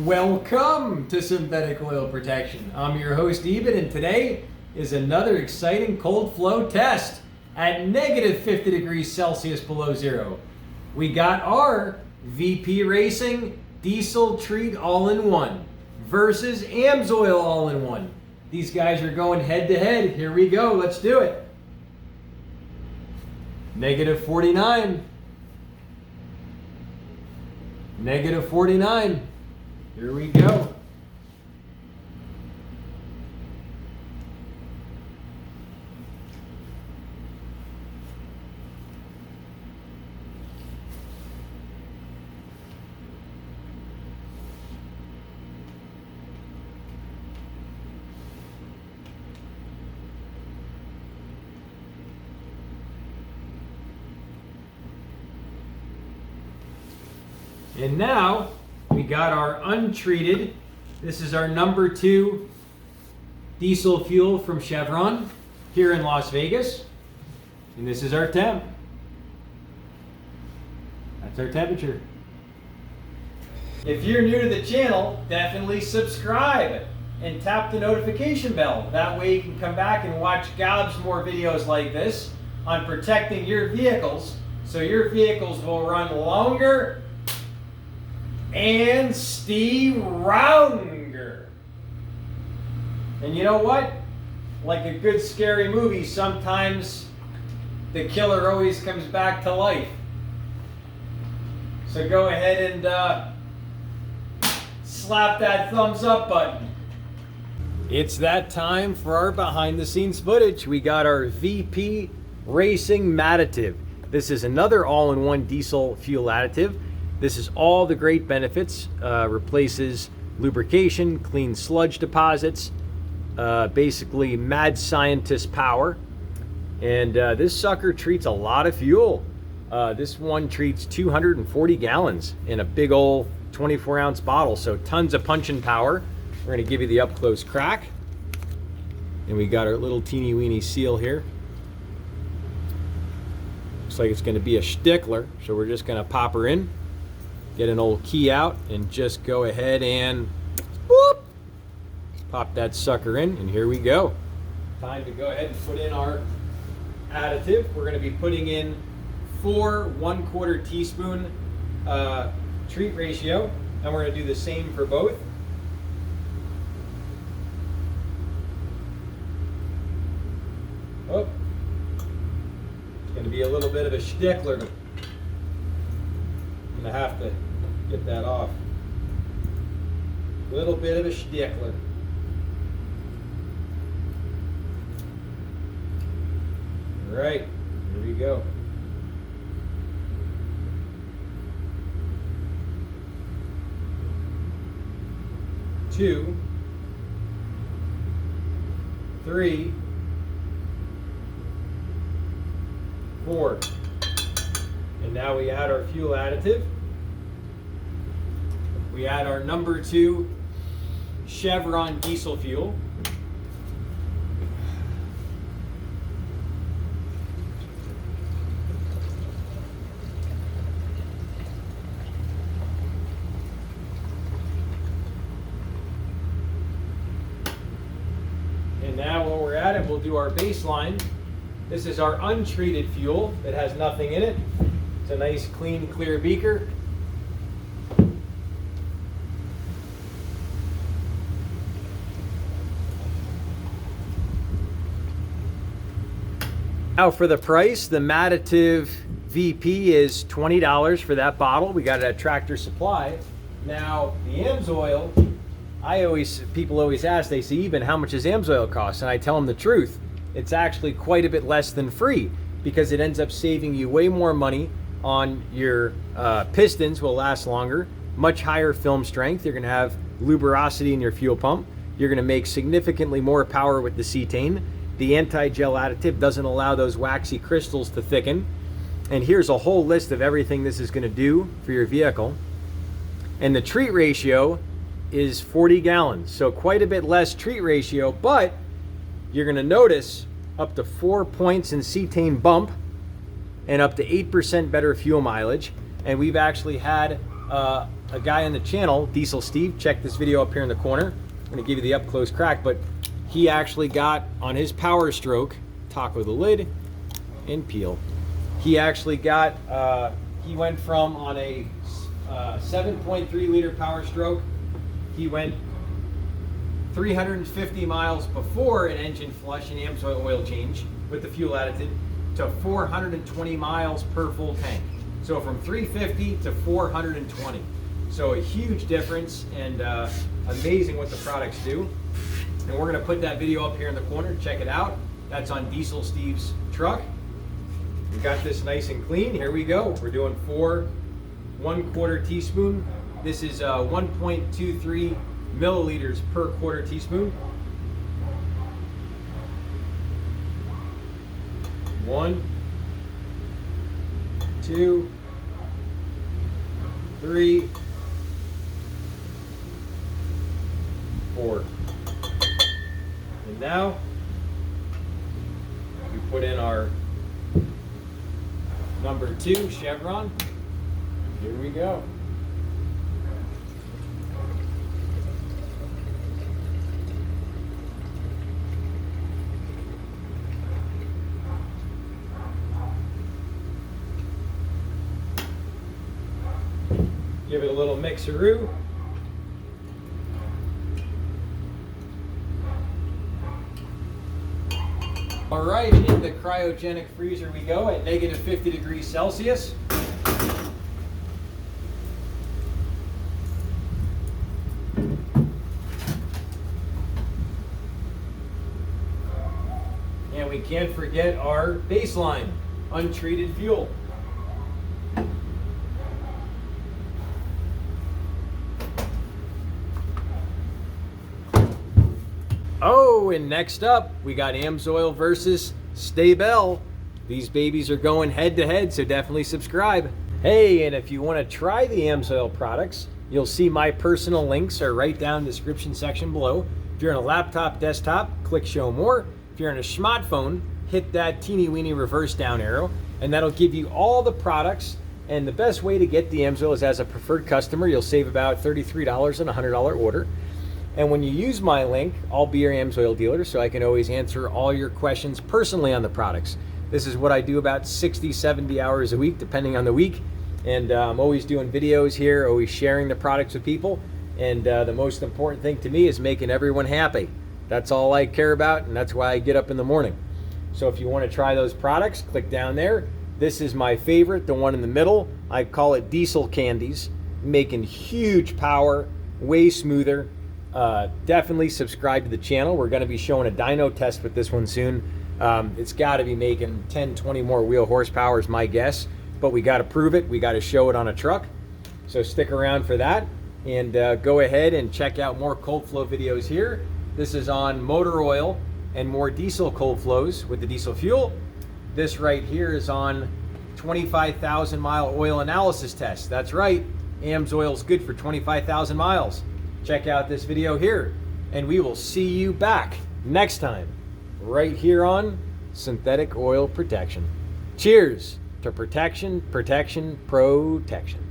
Welcome to Synthetic Oil Protection. I'm your host Eben, and today is another exciting cold flow test at negative 50 degrees Celsius below zero. We got our VP Racing Diesel Treat All-in-One versus AMSOIL All-in-One. These guys are going head to head. Here we go, let's do it. Negative 49. Negative 49. Here we go. And now we got our untreated. This is our number 2 diesel fuel from Chevron here in Las Vegas. And this is our temp. That's our temperature. If you're new to the channel, definitely subscribe and tap the notification bell. That way you can come back and watch gobs more videos like this on protecting your vehicles so your vehicles will run longer and stronger. And you know what? Like a good scary movie, sometimes the killer always comes back to life. So go ahead and slap that thumbs up button. It's that time for our behind the scenes footage. We got our VP Racing MADDITIVE. This is another all-in-one diesel fuel additive. This is all the great benefits, replaces lubrication, clean sludge deposits, basically mad scientist power. And this sucker treats a lot of fuel. This one treats 240 gallons in a big old 24-ounce bottle, so tons of punching power. We're gonna give you the up close crack. And we got our little teeny weeny seal here. Looks like it's gonna be a stickler, so we're just gonna pop her in. Get an old key out and just go ahead and whoop, pop that sucker in, and here we go. Time to go ahead and put in our additive. We're going to be putting in 4 1/4 teaspoon treat ratio, and we're going to do the same for both. Oh, it's going to be a little bit of a stickler. I'm going to have to get that off. A little bit of a stickler. All right, here we go. Two, 3, 4. And now we add our fuel additive. We add our number 2 Chevron diesel fuel. And now while we're at it, we'll do our baseline. This is our untreated fuel that has nothing in it. It's a nice, clean, clear beaker. Now for the price, the MADDITIVE VP is $20 for that bottle. We got it at Tractor Supply. Now the AMSOIL, people always ask, they say, Eben, how much does AMSOIL cost? And I tell them the truth. It's actually quite a bit less than free because it ends up saving you way more money on your pistons, will last longer, much higher film strength. You're gonna have lubrosity in your fuel pump. You're gonna make significantly more power with the cetane. The anti-gel additive doesn't allow those waxy crystals to thicken. And here's a whole list of everything this is gonna do for your vehicle. And the treat ratio is 40 gallons, so quite a bit less treat ratio, but you're gonna notice up to 4 points in cetane bump and up to 8% better fuel mileage. And we've actually had a guy on the channel, Diesel Steve, check this video up here in the corner. I'm gonna give you the up close crack, but he actually got on his Power Stroke, taco the lid and peel. He actually got, he went from on a 7.3 liter Power Stroke, he went 350 miles before an engine flush and AMSOIL oil change with the fuel additive to 420 miles per full tank. So from 350 to 420. So a huge difference, and amazing what the products do. And we're gonna put that video up here in the corner, check it out. That's on Diesel Steve's truck. We got this nice and clean, here we go. We're doing 4 1/4 teaspoon. This is 1.23 milliliters per quarter teaspoon. 1, 2, 3, 4. And now we put in our number 2 chevron. Here we go. Give it a little mixeroo. All right, in the cryogenic freezer we go at negative 50 degrees Celsius. And we can't forget our baseline, untreated fuel. Oh, and next up, we got AMSOIL versus Stabil. These babies are going head to head, so definitely subscribe. Hey, and if you want to try the AMSOIL products, you'll see my personal links are right down in the description section below. If you're on a laptop, desktop, click show more. If you're on a smartphone, hit that teeny weeny reverse down arrow, and that'll give you all the products. And the best way to get the AMSOIL is as a preferred customer. You'll save about $33 on a $100 order. And when you use my link, I'll be your AMSOIL dealer, so I can always answer all your questions personally on the products. This is what I do about 60, 70 hours a week, depending on the week. And I'm always doing videos here, always sharing the products with people. And the most important thing to me is making everyone happy. That's all I care about, and that's why I get up in the morning. So if you want to try those products, click down there. This is my favorite, the one in the middle. I call it Diesel Candies, making huge power, way smoother. Definitely subscribe to the channel. We're going to be showing a dyno test with this one soon. It's got to be making 10, 20 more wheel horsepower is my guess, but we got to prove it. We got to show it on a truck. So stick around for that, and go ahead and check out more cold flow videos here. This is on motor oil and more diesel cold flows with the diesel fuel. This right here is on 25,000 mile oil analysis test. That's right, AMSOIL is good for 25,000 miles. Check out this video here, and we will see you back next time right here on Synthetic Oil Protection. Cheers to protection, protection, protection.